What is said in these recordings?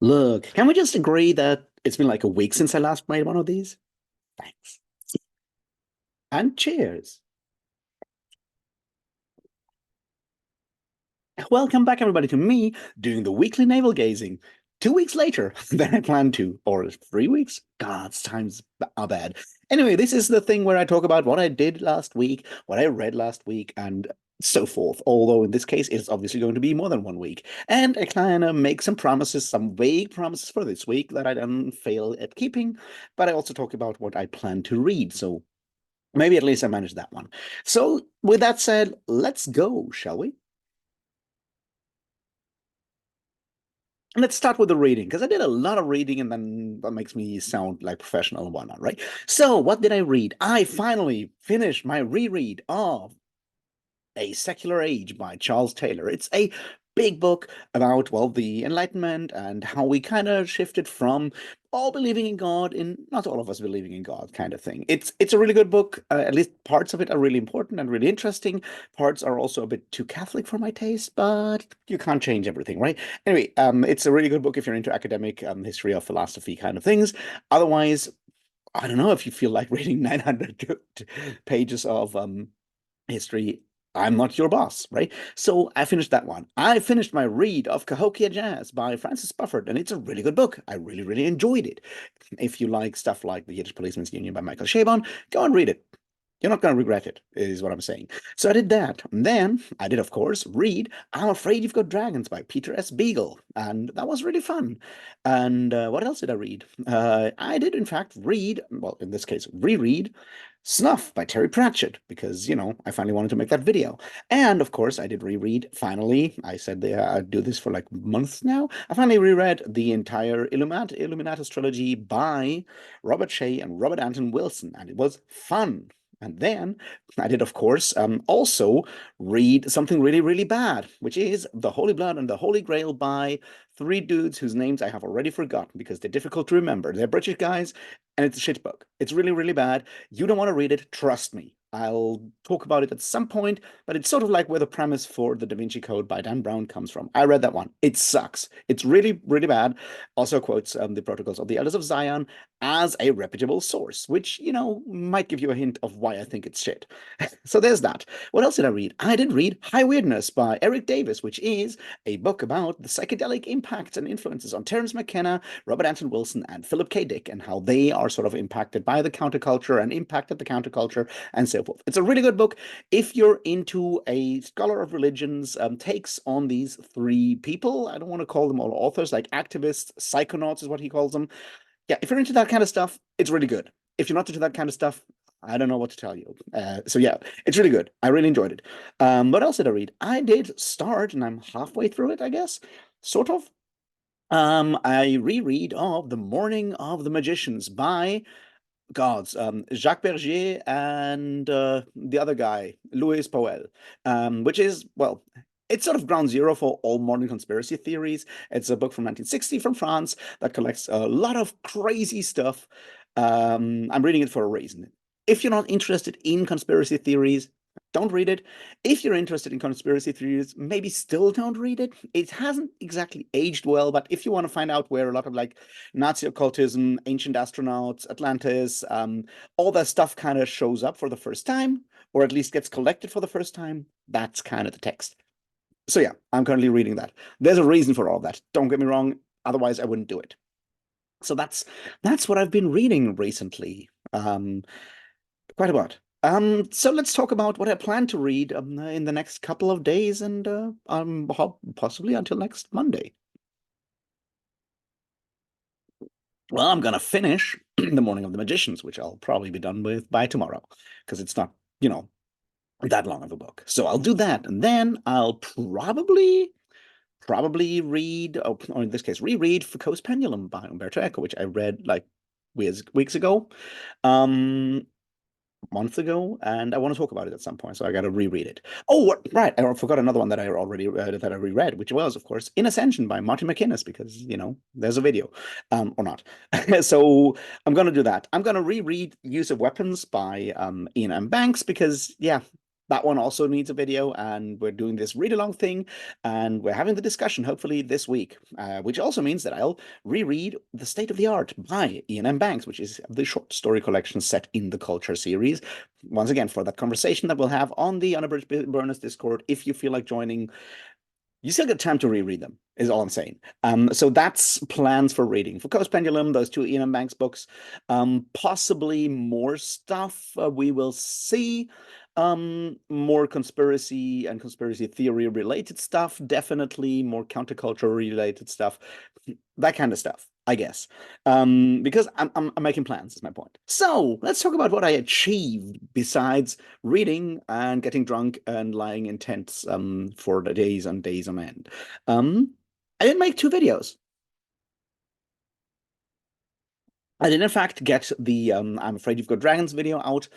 Look, can we just agree that it's been like a week since I last made one of these? Thanks. And cheers. Welcome back, everybody, to me doing the weekly navel gazing 2 weeks later than I planned to, or 3 weeks. God's times are bad. Anyway, this is the thing where I talk about what I did last week, what I read last week, and so forth. Although in this case, it's obviously going to be more than 1 week. And I kind of make some promises, some vague promises for this week that I then fail at keeping. But I also talk about what I plan to read. So maybe at least I managed that one. So with that said, let's go, shall we? Let's start with the reading because I did a lot of reading and then that makes me sound like professional and whatnot, right? So, what did I read? I finally finished my reread of A Secular Age by Charles Taylor. It's a big book about, well, the Enlightenment and how we kind of shifted from all believing in God in not all of us believing in God kind of thing. It's a really good book. At least parts of it are really important and really interesting. Parts are also a bit too Catholic for my taste, but you can't change everything, right? Anyway, it's a really good book if you're into academic history or philosophy kind of things. Otherwise, I don't know if you feel like reading 900 pages of history. I'm not your boss, right? So I finished that one. I finished my read of Cahokia Jazz by Francis Bufford, and it's a really good book. I really, really enjoyed it. If you like stuff like The Yiddish Policeman's Union by Michael Chabon, go and read it. You're not going to regret it, is what I'm saying. So I did that. And then I did, of course, read I'm Afraid You've Got Dragons by Peter S. Beagle. And that was really fun. And what else did I read? I did, in fact, read, well, in this case, reread Snuff by Terry Pratchett, because, I finally wanted to make that video. And of course, I did reread, finally, I said I'd do this for like months now. I finally reread the entire Illuminatus trilogy by Robert Shea and Robert Anton Wilson, and it was fun. And then I did, of course, also read something really, really bad, which is The Holy Blood and the Holy Grail by three dudes whose names I have already forgotten because they're difficult to remember. They're British guys, and it's a shit book. It's really, really bad. You don't want to read it, trust me. I'll talk about it at some point, but it's sort of like where the premise for The Da Vinci Code by Dan Brown comes from. I read that one. It sucks. It's really, really bad. Also quotes the Protocols of the Elders of Zion as a reputable source, which, might give you a hint of why I think it's shit. So there's that. What else did I read? I did read High Weirdness by Eric Davis, which is a book about the psychedelic impacts and influences on Terence McKenna, Robert Anton Wilson, and Philip K. Dick, and how they are sort of impacted by the counterculture and impacted the counterculture and so forth. It's a really good book if you're into a scholar of religions takes on these three people. I don't want to call them all authors, like activists, psychonauts is what he calls them. Yeah, if you're into that kind of stuff, it's really good. If you're not into that kind of stuff, I don't know what to tell you. So yeah, it's really good. I really enjoyed it. What else did I read? I did start, and I'm halfway through it, I guess, sort of. I reread of The Morning of the Magicians by gods, Jacques Bergier and the other guy, Louis Powell, which is, well, it's sort of ground zero for all modern conspiracy theories. It's a book from 1960 from France that collects a lot of crazy stuff. I'm reading it for a reason. If you're not interested in conspiracy theories, don't read it. If you're interested in conspiracy theories, maybe still don't read it. It hasn't exactly aged well, but if you want to find out where a lot of like Nazi occultism, ancient astronauts, Atlantis, all that stuff kind of shows up for the first time, or at least gets collected for the first time, that's kind of the text. So yeah, I'm currently reading that. There's a reason for all of that. Don't get me wrong. Otherwise, I wouldn't do it. So that's what I've been reading recently. Quite a lot. So let's talk about what I plan to read in the next couple of days and possibly until next Monday. Well, I'm gonna finish The Morning of the Magicians, which I'll probably be done with by tomorrow, because it's not, that long of a book. So I'll do that, and then I'll probably read, or in this case, reread Foucault's Pendulum by Umberto Eco, which I read like weeks ago. Um, months ago, and I want to talk about it at some point, so I got to reread it. Oh, right, I forgot another one that I already that I reread, which was, of course, In Ascension by Martin McInnes, because there's a video, or not. So I'm gonna do that. I'm gonna reread Use of Weapons by Ian M. Banks because, yeah. that one also needs a video, and we're doing this read along thing, and we're having the discussion hopefully this week, which also means that I'll reread The State of the Art by Ian M. Banks, which is the short story collection set in the Culture series. Once again, for that conversation that we'll have on the Unabridged Burners Discord, if you feel like joining, you still get time to reread them, is all I'm saying. So that's plans for reading. For Coast Pendulum, those two Ian M. Banks books, possibly more stuff. We will see. More conspiracy and conspiracy theory related stuff, definitely more counterculture related stuff, that kind of stuff, I guess. Because I'm making plans, is my point. So let's talk about what I achieved besides reading and getting drunk and lying in tents for the days and days on end. I did make two videos. I did in fact get the I'm Afraid You've Got Dragons video out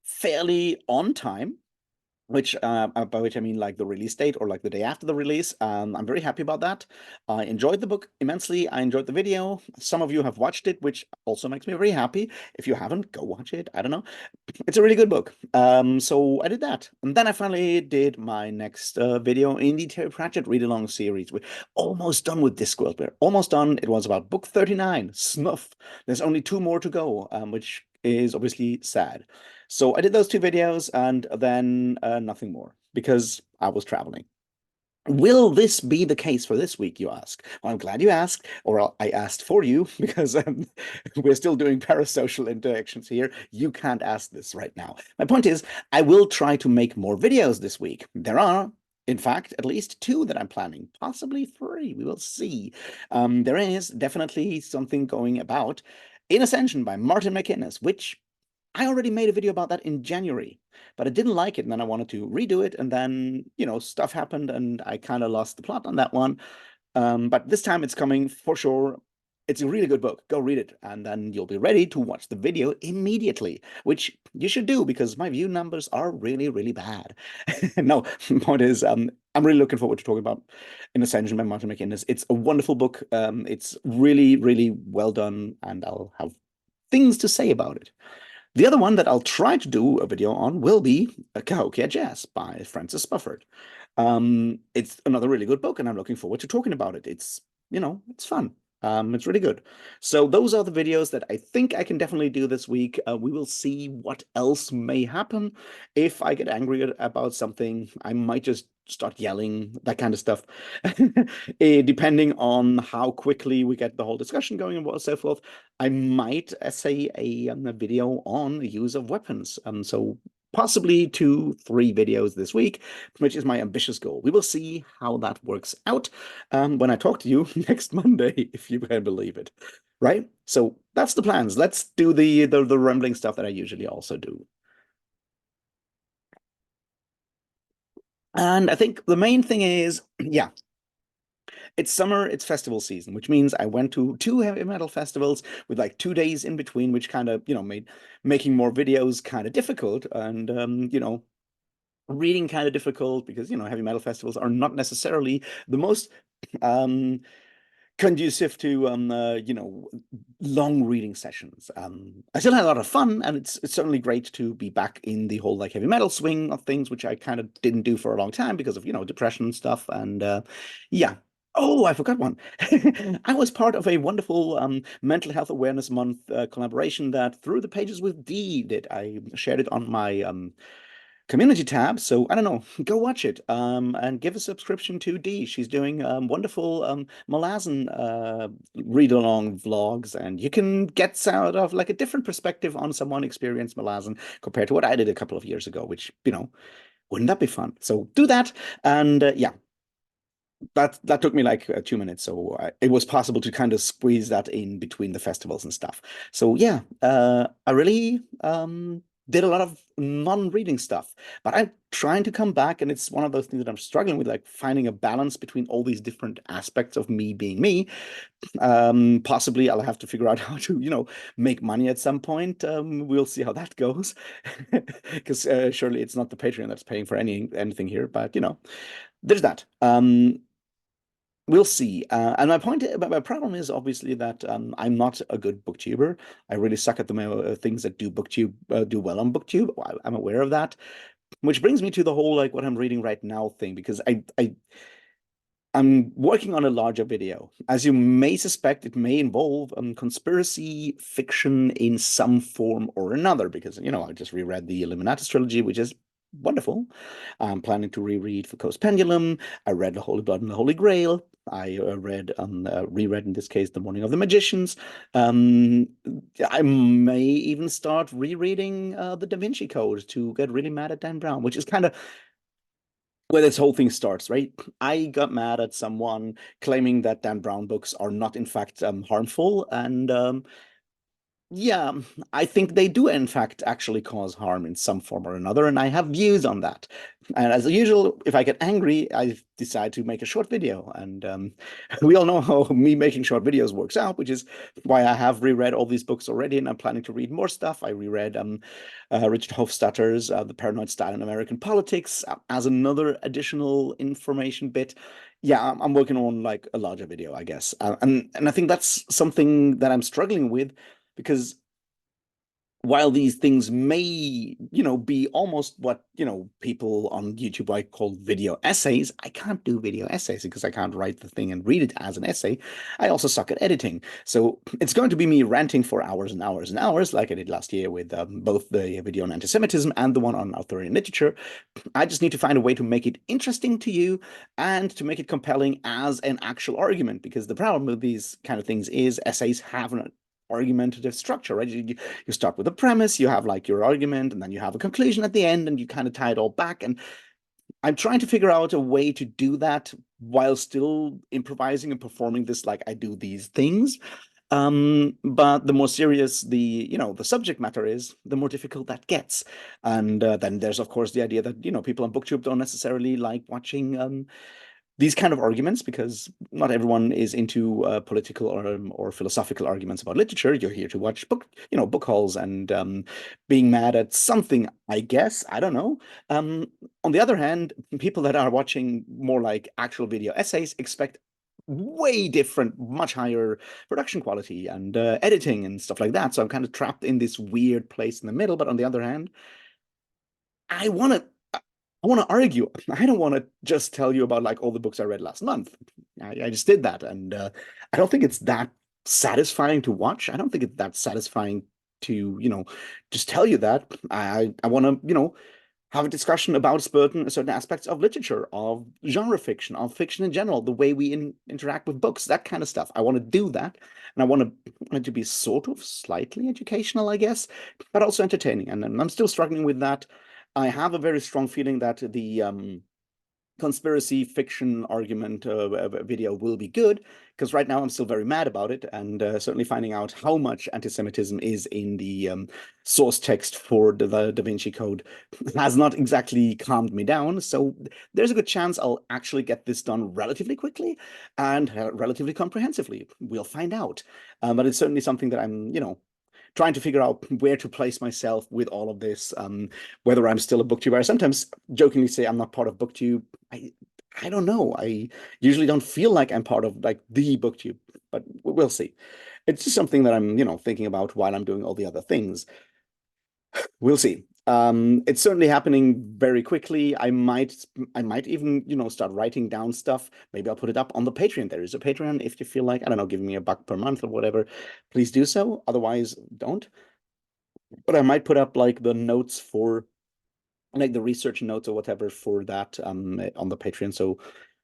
fairly on time, which by which I mean like the release date or like the day after the release. I'm very happy about that. I enjoyed the book immensely. I enjoyed the video. Some of you have watched it, which also makes me very happy. If you haven't, go watch it. I don't know. It's a really good book. So I did that. And then I finally did my next video in the Terry Pratchett read-along series. We're almost done with Discworld. We're almost done. It was about book 39, Snuff. There's only two more to go, which is obviously sad. So I did those two videos and then nothing more because I was traveling. Will this be the case for this week, you ask? Well, I'm glad you asked, or I asked for you, because we're still doing parasocial interactions here. You can't ask this right now. My point is, I will try to make more videos this week. There are, in fact, at least two that I'm planning, possibly three. We will see. There is definitely something going about In Ascension by Martin McInnes, which I already made a video about that in January, but I didn't like it, and then I wanted to redo it, and then, stuff happened, and I kind of lost the plot on that one. But this time it's coming for sure. It's a really good book. Go read it, and then you'll be ready to watch the video immediately, which you should do because my view numbers are really, really bad. No, point is, I'm really looking forward to talking about In Ascension by Martin McInnes. It's a wonderful book. It's really, really well done, and I'll have things to say about it. The other one that I'll try to do a video on will be Cahokia Jazz by Francis Spufford. It's another really good book, and I'm looking forward to talking about it. It's fun. It's really good. So those are the videos that I think I can definitely do this week. We will see what else may happen. If I get angry about something, I might just start yelling, that kind of stuff, depending on how quickly we get the whole discussion going and so forth. I might essay a video on the use of weapons. So possibly 2-3 videos this week, which is my ambitious goal. We will see how that works out when I talk to you next Monday, if you can believe it. Right? So that's the plans. Let's do the rambling stuff that I usually also do. And I think the main thing is, yeah, it's summer, it's festival season, which means I went to 2 heavy metal festivals with like 2 days in between, which kind of, made making more videos kind of difficult, and reading kind of difficult because, heavy metal festivals are not necessarily the most um conducive to long reading sessions. I still had a lot of fun, and it's certainly great to be back in the whole like heavy metal swing of things, which I kind of didn't do for a long time because of depression and stuff. And yeah. Oh, I forgot one. I was part of a wonderful Mental Health Awareness Month collaboration that Through the Pages with D did. I shared it on my community tab. So I don't know, go watch it and give a subscription to Dee. She's doing wonderful Malazan read along vlogs, and you can get sort of like a different perspective on someone experienced Malazan compared to what I did a couple of years ago, which, wouldn't that be fun? So do that. And yeah, that took me like 2 minutes, so it was possible to kind of squeeze that in between the festivals and stuff. So yeah, I really did a lot of non-reading stuff, but I'm trying to come back, and it's one of those things that I'm struggling with, like finding a balance between all these different aspects of me being me. Possibly I'll have to figure out how to, make money at some point. We'll see how that goes, because surely it's not the Patreon that's paying for anything here, but there's that. We'll see. And my problem is obviously that I'm not a good booktuber. I really suck at the things that do well on booktube. I'm aware of that. which brings me to the whole like what I'm reading right now thing, because I'm working on a larger video. As you may suspect, it may involve conspiracy fiction in some form or another, because, I just reread the Illuminatus trilogy, which is wonderful. I'm planning to reread Foucault's Pendulum. I read The Holy Blood and the Holy Grail. I reread in this case The Morning of the Magicians. Um, I may even start rereading the Da Vinci Code to get really mad at Dan Brown, which is kind of where this whole thing starts, right? I got mad at someone claiming that Dan Brown books are not, in fact, harmful, and yeah, I think they do, in fact, actually cause harm in some form or another, and I have views on that. And as usual, if I get angry, I decide to make a short video. And we all know how me making short videos works out, which is why I have reread all these books already, and I'm planning to read more stuff. I reread Richard Hofstadter's The Paranoid Style in American Politics as another additional information bit. Yeah, I'm working on like a larger video, I guess. And I think that's something that I'm struggling with because while these things may, be almost what, people on YouTube like call video essays, I can't do video essays because I can't write the thing and read it as an essay. I also suck at editing. So it's going to be me ranting for hours and hours and hours, like I did last year with both the video on anti-Semitism and the one on Arthurian literature. I just need to find a way to make it interesting to you and to make it compelling as an actual argument, because the problem with these kind of things is essays have an argumentative structure, right? You start with a premise, you have like your argument, and then you have a conclusion at the end, and you kind of tie it all back. And I'm trying to figure out a way to do that while still improvising and performing this like I do these things. But the more serious the subject matter is, the more difficult that gets. And then there's of course the idea that people on BookTube don't necessarily like watching these kind of arguments, because not everyone is into political or philosophical arguments about literature. You're here to watch book hauls and being mad at something, I guess. I don't know. On the other hand, people that are watching more like actual video essays expect way different, much higher production quality and editing and stuff like that. So I'm kind of trapped in this weird place in the middle. But on the other hand, I want to I want to argue. I don't want to just tell you about like all the books I read last month. I just did that, and I don't think it's that satisfying to watch. I don't think it's that satisfying to just tell you that. I want to have a discussion about certain aspects of literature, of genre fiction, of fiction in general, the way we interact with books, that kind of stuff. I want to do that, and I want it to be sort of slightly educational, I guess, but also entertaining. And I'm still struggling with that. I have a very strong feeling that the conspiracy fiction argument video will be good, because right now I'm still very mad about it, and certainly finding out how much anti-Semitism is in the source text for the Da Vinci Code has not exactly calmed me down. So there's a good chance I'll actually get this done relatively quickly and relatively comprehensively. We'll find out. But it's certainly something that I'm, trying to figure out where to place myself with all of this, whether I'm still a booktuber. I sometimes jokingly say I'm not part of booktube. I don't know. I usually don't feel like I'm part of like the booktube, but we'll see. It's just something that I'm, thinking about while I'm doing all the other things. We'll see. It's certainly happening very quickly. I might even, start writing down stuff. Maybe I'll put it up on the Patreon. There is a Patreon. If you feel like, I don't know, giving me $1 per month or whatever, please do so. Otherwise, don't. But I might put up like the notes for like the research notes or whatever for that on the Patreon. So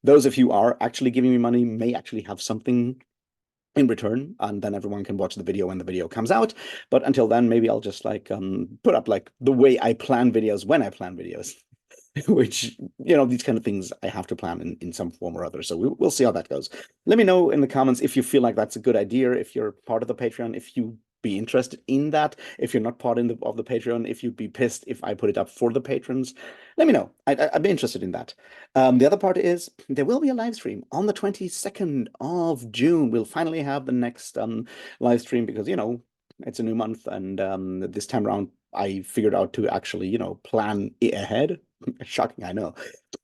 those of you are actually giving me money may actually have something in return, and then everyone can watch the video when the video comes out. But until then, maybe I'll just like put up like the way I plan videos when I plan videos, which these kind of things I have to plan in some form or other. So we'll see how that goes. Let me know in the comments if you feel like that's a good idea, if you're part of the Patreon, if you be interested in that, if you're not part of the Patreon, if you'd be pissed if I put it up for the patrons. Let me know. I'd be interested in that. The other part is there will be a live stream on the 22nd of June. We'll finally have the next live stream, because it's a new month, and this time around I figured out to actually plan it ahead. Shocking, I know.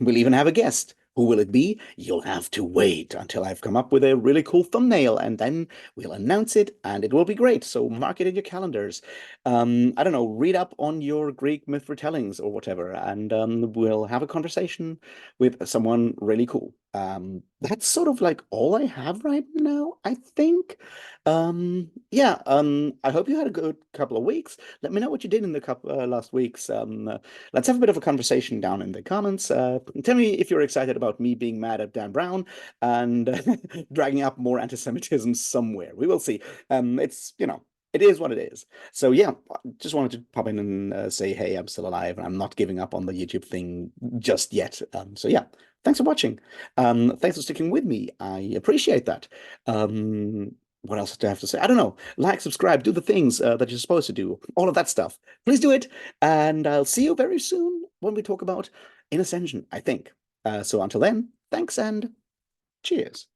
We'll even have a guest. Who will it be? You'll have to wait until I've come up with a really cool thumbnail, and then we'll announce it, and it will be great. So mark it in your calendars. I don't know, read up on your Greek myth retellings or whatever, and we'll have a conversation with someone really cool. That's sort of like all I have right now, I think. Yeah, I hope you had a good couple of weeks. Let me know what you did in the couple last weeks. Let's have a bit of a conversation down in the comments. Tell me if you're excited about me being mad at Dan Brown and dragging up more anti-Semitism somewhere. We will see. It is what it is. So yeah, just wanted to pop in and say, hey, I'm still alive and I'm not giving up on the YouTube thing just yet. So yeah, thanks for watching. Thanks for sticking with me. I appreciate that. What else do I have to say? I don't know. Like, subscribe, do the things that you're supposed to do, all of that stuff. Please do it. And I'll see you very soon when we talk about In Ascension, I think. So until then, thanks and cheers.